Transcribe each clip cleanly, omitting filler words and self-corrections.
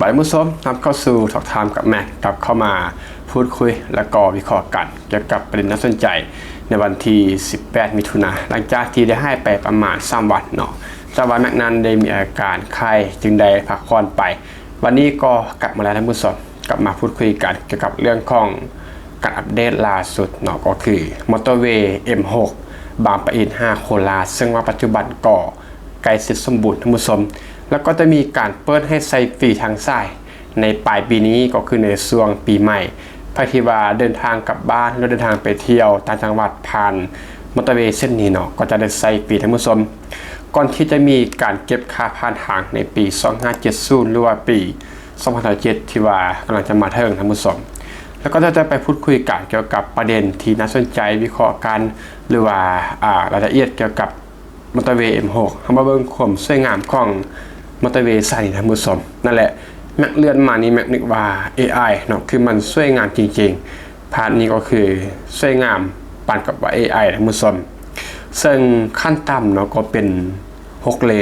ายมุสลิมนำเข้าสู่ถกถามกับแม็กกลับเข้ามาพูดคุยและก็วิเคราะห์กันเกี่ยวกับประเด็นน่าสนใจในวันที่18มิถุนายนหลังจากที่ได้ให้ไปประมาณ3วันเนาะสวัสดีแม็กนั้นได้มีอาการไข้จึงได้พักผ่อนไปวันนี้ก็กลับมาแล้วท่านผู้ชมกลับมาพูดคุยกันเกี่ยวกับเรื่องของการอัปเดตล่าสุดเนาะก็คือมอเตอร์เวย์ M6 บางปะอิน5โคราชซึ่งว่าปัจจุบันก็ใกล้เสร็จสมบูรณ์ท่านผู้ชมแล้วก็จะมีการเปิดให้ใส่ฟรีทางซ้ายในปลายปีนี้ก็คือในช่วงปีใหม่พที่ว่าเดินทางกลับบ้านหรือเดินทางไปเที่ยวต่างจังหวัดผ่านมอเตอร์เวย์เส้นนี้เนาะก็จะได้ใส่ฟรีท่านผู้ชมก่อนที่จะมีการเก็บค่าผ่านทางในปี2570หรือว่าปี2007ที่ว่ากำลังจะมาถึงท่านผู้ชมแล้วก็จะไปพูดคุยกันเกี่ยวกับประเด็นที่น่าสนใจวิเคราะห์กันหรือว่ารายละเอียดเกี่ยวกับมอเตอร์เวย์ M6 ทำมาเบิ่งความสวยงามของมอเตอร์เวย์สายนี้ท่านผู้ชมนั่นแหละแม็กเลื่อนมานี่แม็กนึกว่า AI เนาะคือมันสวยงามจริงๆพาร์ทนี้ก็คือสวยงามปานกับว่า AI ท่านผู้ชมซึ่งขั้นต่ำเนาะก็เป็น6เล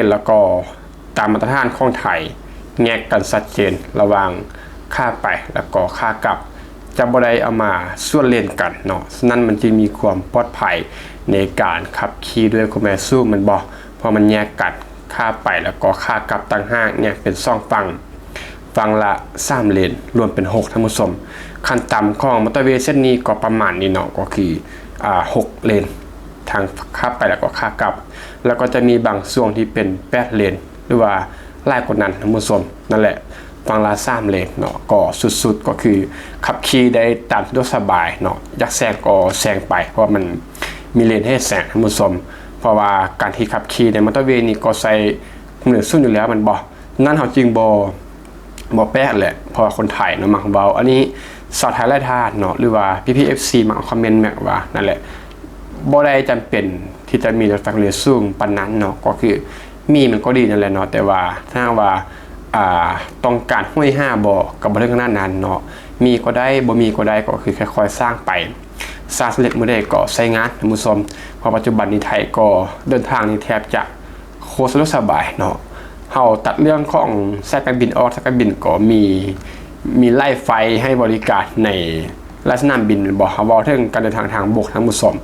นแล้วก็ตามมาตรฐานของไทยแยกกันชัดเจนระหว่างค่าไปแล้วก็ค่ากลับจะบ่ได้เอามาส่วนเลนกันเนาะฉะนั้นมันจึงมีความปลอดภัยในการขับขี่ด้วยความแรงสู้มันบ่เพราะมันแยกกันค่าไปแล้วก็ค่ากลับต่างหากเนี่ยเป็น2ฝั่งละ3เลนรวมเป็น6ท่านผู้ชมขั้นต่ำของมอเตอร์เวย์เส้นนี้ก็ประมาณนี้เนาะก็คือ6เลนทางค่าไปแล้วก็ค่ากลับแล้วก็จะมีบางช่วงที่เป็น8เลนหรือว่าหลายกว่านั้นท่านผู้ชมนั่นแหละฝั่งละ3เลนเนาะก็สุดๆก็คือขับขี่ได้ตามสะดวกสบายเนาะอยากแซงก็แซงไปเพราะมันมีเลนให้แซงท่านผู้ชมเพราะว่าการที่ขับขี่ในมอเตอร์เวย์นี่ก็ใส่เหนือสุดอยู่แล้วมันบ่นั่นเฮาจริงบ่แปลกแหละเพราะคนไทยเนาะมักเว้าอันนี้สาวไทยหลายท่านเนาะหรือว่าพี่ๆ FC มาคอมเมนต์แม็กว่านั่นแหละบ่ได้จำเป็นที่จะมีรถไฟเรือสูงปานนั้นเนาะก็คือมีมันก็ดีนั่นแหละเนาะแต่ว่าถ้าว่าต้องการห้วย5บ่กับบ่ถึงขนาดนั้นเนาะมีก็ได้บ่มีก็ได้ก็คือค่อยๆสร้างไปสร้างสำเร็จมื้อใดก็ใช้งานท่านผู้ชมเพราะปัจจุบันนี้ไทยก็เดินทางนี่แทบจะโคตรสะดวกสบายเนาะเฮาตัดเรื่องของสายการบินออกสายการบินก็มีไล่ไฟให้บริการในสนามบินบ่เฮาเว้าถึงการเดินทางทางบกท่านผู้ชม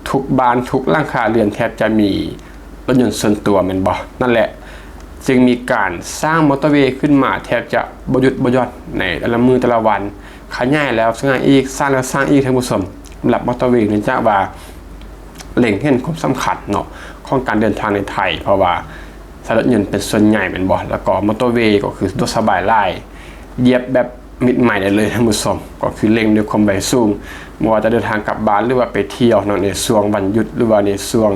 ทุกบ้านทุกหลังคาเรือนแทบจะมีรถยนต์ส่วนตัวแม่นบ่นั่นแหละจึงมีการสร้างมอเตอร์เวย์ขึ้นมาแทบจะบ่หยุดบ่หย่อนในแต่ละมื้อแต่ละวันขยายแล้วสร้างอีกสร้างแล้วสร้างอีกท่านผู้ชมสำหรับมอเตอร์เวย์เนื่องจากว่าเล็งเห็นความสำคัญเนาะของการเดินทางในไทยเพราะว่าสายรถยนต์เป็นส่วนใหญ่แม่นบ่แล้วก็มอเตอร์เวย์ก็คือตัวสบายหลายเหยียบแบบมิดใหม่ได้เลยท่านผู้ชมก็คือเร่งด้วยความเร็วสูงไม่ว่าจะเดินทางกลับบ้านหรือว่าไปเที่ยวในช่วงวันหยุดหรือว่าในช่วง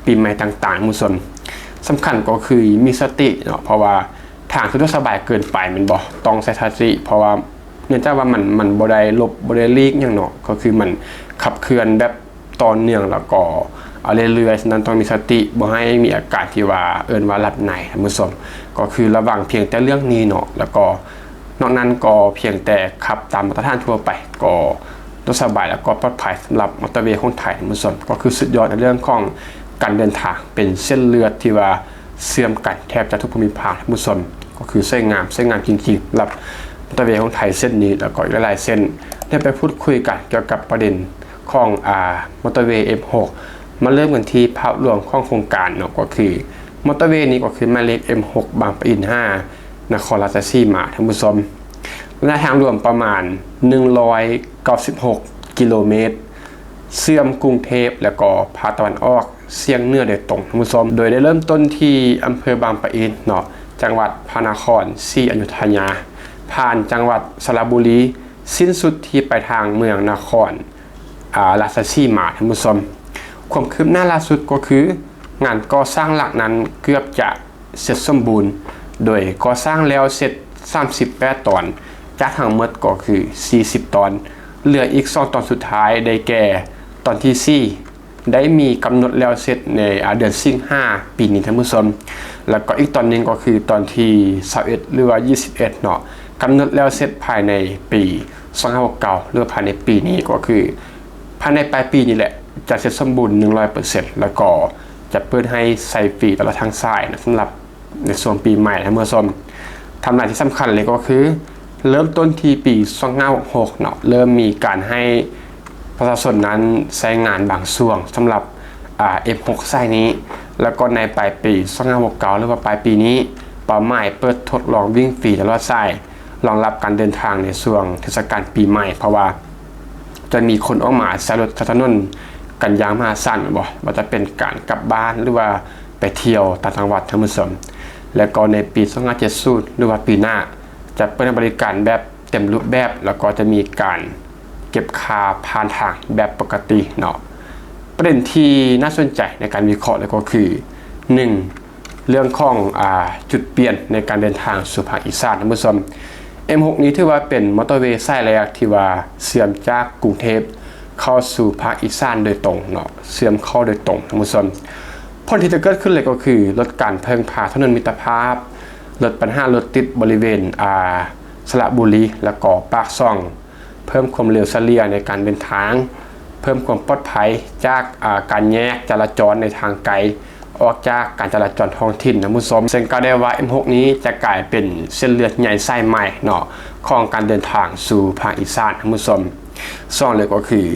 ปีใหม่ต่างๆท่านผู้ชมสำคัญก็คือมีสติเนาะเพราะว่าทางคือสบายเกินไปแม่นบ่ต้องใช้สติเพราะว่าเนื่องจากว่ามันบ่ได้ลบบ่ได้ลีกหยังเนาะก็คือมันขับเคลื่อนแบบต่อเนื่องแล้วก็เอาเรื่อยๆฉะนั้นต้องมีสติบ่ให้มีอาการที่ว่าเอิ้นว่าหลับในท่านผู้ชมก็คือระวังเพียงแต่เรื่องนี้เนาะแล้วก็นอกนั้นก็เพียงแต่ขับตามมาตรฐานทั่วไปก็สบายแล้วก็ปลอดภัยสำหรับมอเตอร์เวย์ของไทยท่านผู้ชมก็คือสุดยอดในเรื่องของการเดินทางเป็นเส้นเลือดที่ว่าเชื่อมกันแทบจะทุกภูมิภาคท่านผู้ชมก็คือสวยงามจริงๆสำหรับมอเตอร์เวย์ของไทยเส้นนี้แล้วก็อีกหลายๆเส้นได้ไปพูดคุยกันเกี่ยวกับประเด็นของมอเตอร์เวย์ M6 มาเริ่มกันที่ภาพรวมของโครงการเนาะก็คือมอเตอร์เวย์นี้ก็คือหมายเลข M6 บางปะอิน5นครราชสีมาท่านผู้ชมระยะทางรวมประมาณ196กิโลเมตรเชื่อมกรุงเทพแล้วก็ภาคตะวันออกเชียงเหนือโดยตรงท่านผู้ชมโดยได้เริ่มต้นที่อำเภอบางปะอินเนาะจังหวัดพระนครศรีอยุธยาผ่านจังหวัดสระบุรีสิ้นสุดที่ไปทางเมืองนครราชสีมาท่านผู้ชมความคืบหน้าล่าสุดก็คืองานก่อสร้างหลักนั้นเกือบจะเสร็จสมบูรณ์โดยก่อสร้างแล้วเสร็จ38ตอนจากทั้งหมดก็คือ40ตอนเหลืออีก2ตอนสุดท้ายได้แก่ตอนที่4ได้มีกำหนดแล้วเสร็จในเดือนสิงหาปีนี้ท่านผู้ชมแล้วก็อีกตอนนึงก็คือตอนที่21หรือว่า21เนาะกำหนดแล้วเสร็จภายในปี2569หรือภายในปีนี้ก็คือภายในปลายปีนี้แหละจะเสร็จสมบูรณ์ 100% แล้วก็จะเปิดให้ใส่ฟรีตลอดทางซ้ายนะสำหรับในช่วงปีใหม่ท่านผู้ชม ทำหน้าที่สำคัญเลยก็คือเริ่มต้นที่ปี2566เนาะเริ่มมีการให้ประชาชนนั้นใช้งานบางส่วนสำหรับF6 ไส้นี้แล้วก็ในปลายปี2569หรือว่าปลายปีนี้เป้าหมายเปิดทดลองวิ่งฟรีตลอดสายรองรับการเดินทางในช่วงเทศกาลปีใหม่เพราะว่าจะมีคนออกมาใช้รถถนนกันยางมหาศาลบ่ว่าจะเป็นการกลับบ้านหรือว่าไปเที่ยวต่างจังหวัดทั้งหมดและก็ในปี2570หรือว่าปีหน้าจะเปิดบริการแบบเต็มรูปแบบแล้วก็จะมีการเก็บค่าผ่านทางแบบปกติเนาะประเด็นที่น่าสนใจในการวิเคราะห์เลยก็คือ 1. เรื่องของจุดเปลี่ยนในการเดินทางสู่ภาคอีสานท่านผู้ชม M6 นี้ถือว่าเป็นมอเตอร์เวย์สายแรกที่ว่าเชื่อมจากกรุงเทพเข้าสู่ภาคอีสานโดยตรงเนาะเชื่อมเข้าโดยตรงท่านผู้ชมผลที่จะเกิดขึ้นเลยก็คือลดการเพิ่งพาถนนมิตรภาพลดปัญหารถติดบริเวณสระบุรีและก็ปากซ่องเพิ่มความเร็วเฉลี่ยในการเดินทางเพิ่มความปลอดภัยจากการแยกจราจรในทางไกลออกจากการจราจรท้องถิ่นนะผู้ชมซึ่งก็ได้ว่า M6 นี้จะกลายเป็นเส้นเลือดใหญ่ไส้ใหม่เนาะของการเดินทางสู่ภาคอีสานนะผู้ชมซ่องเลยก็คือ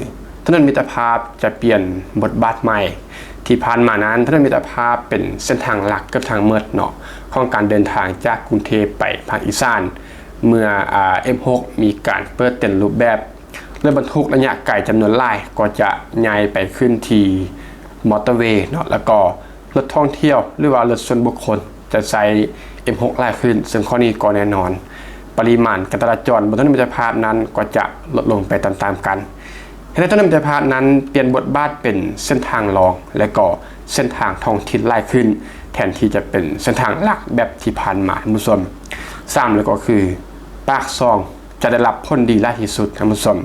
ถนนมิตรภาพจะเปลี่ยนบทบาทใหม่ที่ผ่านมานั้นถนนมิตรภาพเป็นเส้นทางหลักกับทางเมืดเนาะของการเดินทางจากกรุงเทพไปภาคอีสานเมื่อM6 มีการเปิดเต็มรูปแบบรถบรรทุกระยะไกลจำนวนหลายก็จะย้ายไปขึ้นที่มอเตอร์เวย์เนาะแล้วก็รถท่องเที่ยวหรือว่ารถส่วนบุคคลจะใช้ M6 หลายขึ้นซึ่งข้อนี้ก็แน่นอนปริมาณการจราจรบนถนนมิตรภาพนั้นก็จะลดลงไปตามๆกันในถนนมิตรภาพนั้นเปลี่ยนบทบาทเป็นเส้นทางรองและก็เส้นทางท้องถิ่นหลายขึ้นแทนที่จะเป็นเส้นทางหลักแบบที่ผ่านมาท่านผู้ชม3เลยก็คือปากซองจะได้รับผลดีหลายที่สุดท่านผู้ชม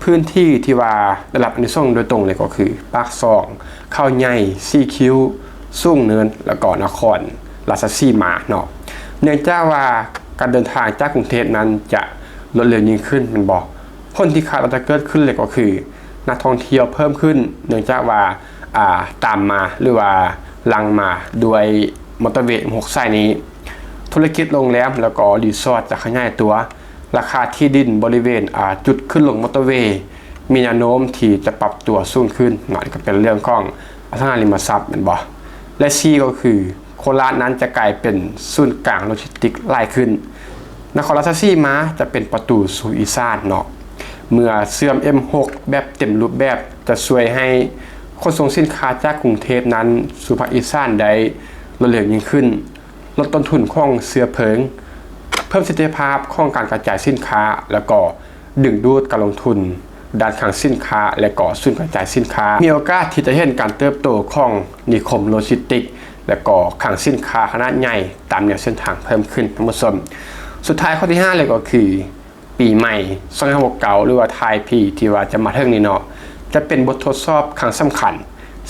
พื้นที่ที่ว่าได้รับอานิสงส์โดยตรงเลยก็คือปากซองเข้าใหญ่ซีคิ้วสูงเนินแล้วก็นครราชสีมาเนาะเนื่องจากว่าการเดินทางจากกรุงเทพนั้นจะลดเร็วยิ่งขึ้นมันบอกผลที่คาดว่าจะเกิดขึ้นเลยก็คือนักท่องเที่ยวเพิ่มขึ้นเนื่องจากว่าตามมาหรือว่าลังมาด้วยมอเตอร์เวย์6สายนี้ธุรกิจโรงแรมแล้วก็รีสอร์ทจะขยายตัวราคาที่ดินบริเวณจุดขึ้นลงมอเตอร์เวย์มีแนวโน้มที่จะปรับตัวสูงขึ้นหน่อยก็เป็นเรื่องของอสังหาริมทรัพย์เป็นบ่และซีก็คือโคราชนั้นจะกลายเป็นศูนย์กลางโลจิสติกส์หลายขึ้นนครราชสีมาจะเป็นประตูสู่อีสานเนาะเมื่อเชื่อม M6 แบบเต็มรูปแบบจะช่วยให้ขนส่งสินค้าจากกรุงเทพนั้นสู่ภาคอีสานได้รวดเร็วยิ่งขึ้นลดต้นทุนของเชื้อเพลิงเพิ่มประสิทธิภาพของการกระจายสินค้าแล้วก็ดึงดูดการลงทุนด้านคลังสินค้าและก็ศูนย์กระจายสินค้ามีโอกาสที่จะเห็นการเติบโตของนิคมโลจิสติกส์และก็คลังสินค้าขนาดใหญ่ตามแนวเส้นทางเพิ่มขึ้นท่านผู้ชมสุดท้ายข้อที่5เลยก็คือปีใหม่2569หรือว่าไทยพีที่ว่าจะมาถึงนี้เนาะจะเป็นบททดสอบครั้งสำคัญ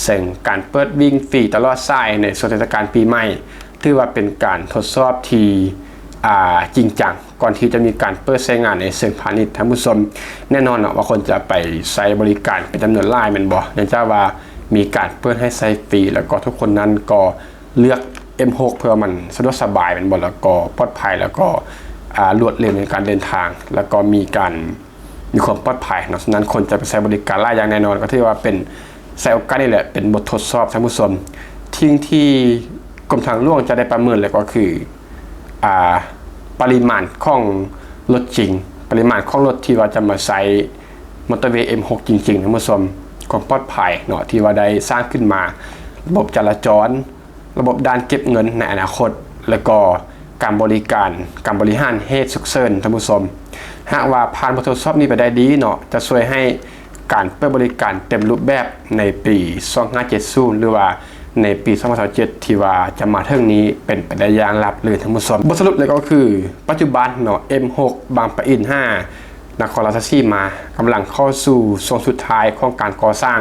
ซึ่งการเปิดวิ่งฟรีตลอดสายในช่วงเทศกาลปีใหม่ถือว่าเป็นการทดสอบที่จริงจังก่อนที่จะมีการเปิดใช้งานในเชิงพาณิชย์ท่านผู้ชมแน่นอนนะว่าคนจะไปใช้บริการเป็นจำนวนหลายแม่นบ่เนื่องจากว่ามีการเปิดให้ใช้ฟรีแล้วก็ทุกคนนั้นก็เลือก M6 เพื่อมันสะดวกสบายแม่นบ่แล้วก็ปลอดภัยแล้วก็รวดเร็วในการเดินทางแล้วก็มีความปลอดภัยเนาะฉะนั้นคนจะไปใช้บริการหลายอย่างแน่นอนก็ถือว่าเป็นใช้โอกาสนี่แหละเป็นบททดสอบท่านผู้ชมที่กรมทางหลวงจะได้ประเมินเลยก็คือปริมาณของรถจริงปริมาณของรถที่ว่าจะมาใช้มอเตอร์เวย์ M6 จริงๆท่านผู้ชมความปลอดภัยเนาะที่ว่าได้สร้างขึ้นมาระบบจราจรระบบด้านเก็บเงินในอนาคตแล้วก็การบริหารเหตุฉุกเฉินท่านผู้ชมหากว่าผ่านบททดสอบนี้ไปได้ดีเนาะจะช่วยให้การเปิดบริการเต็มรูปแบบในปี2570หรือว่าในปี2027ที่ว่าจะมาถึงนี้เป็นไปได้อย่างราบรื่นท่านผู้ชมบทสรุปเลยก็คือปัจจุบันเนาะ M6 บางปะอิน5นครราชสีมากำลังเข้าสู่ช่วงสุดท้ายของการก่อสร้าง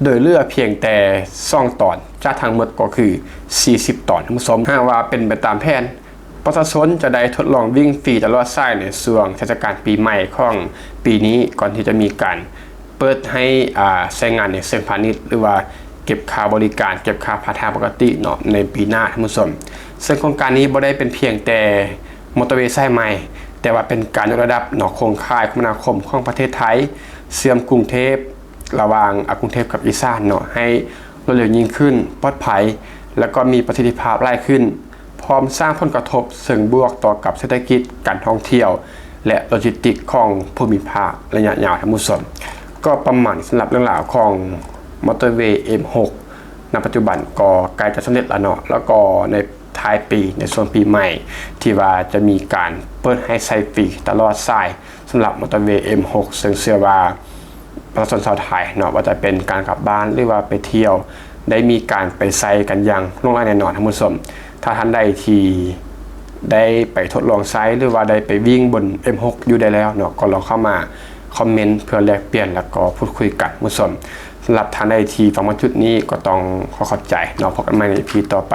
โดยเหลือเพียงแต่2ตอนจากทั้งหมดก็คือ40ตอนท่านผู้ชมหากว่าเป็นไปตามแผนประชาชนจะได้ทดลองวิ่งฟรีตลอดสายในช่วงเทศกาลปีใหม่ของปีนี้ก่อนที่จะมีการเปิดให้ใช้งานในเชิงพาณิชย์หรือว่าเก็บค่าบริการเก็บค่าผ่านทางปกติเนาะในปีหน้าท่านผู้ชมซึ่งโครงการนี้บ่ได้เป็นเพียงแต่ มอเตอร์เวย์สายใหม่แต่ว่าเป็นการยกระดับโครงข่ายคมนาคมของประเทศไทยเชื่อมกรุงเทพระหว่างกรุงเทพกับอีสานให้รวดเร็วยิ่งขึ้นปลอดภัยแล้วก็มีประสิทธิภาพหลายขึ้นพร้อมสร้างผลกระทบเชิงบวกต่อกับเศรษฐกิจการท่องเที่ยวและโลจิสติกของภูมิภาคระยะยาวทั้งหมดก็ประมาณสำหรับเรื่องราวของมอเตอร์เวย์ M6 ณปัจจุบันก็ใกล้จะสำเร็จแล้วแล้วก็ในท้ายปีในส่วนปีใหม่ที่ว่าจะมีการเปิดให้ใช้ฟรีตลอดสายสำหรับมอเตอร์เวย์ M6 ซึ่งเชื่อว่าประชาชนชาวไทยว่าจะเป็นการกลับบ้านหรือว่าไปเที่ยวได้มีการไปใช้กันอย่างลงรายแน่นอนทั้งหมดถ้าท่านใดที่ได้ไปทดลองใช้หรือว่าได้ไปวิ่งบน M6 อยู่ได้แล้วก็ลองเข้ามาคอมเมนต์เพื่อแลกเปลี่ยนแล้วก็พูดคุยกันสำหรับท่านใดที่ฟังมาจุดนี้ก็ต้องขอขอบใจพบกันใหม่ใน EP ต่อไป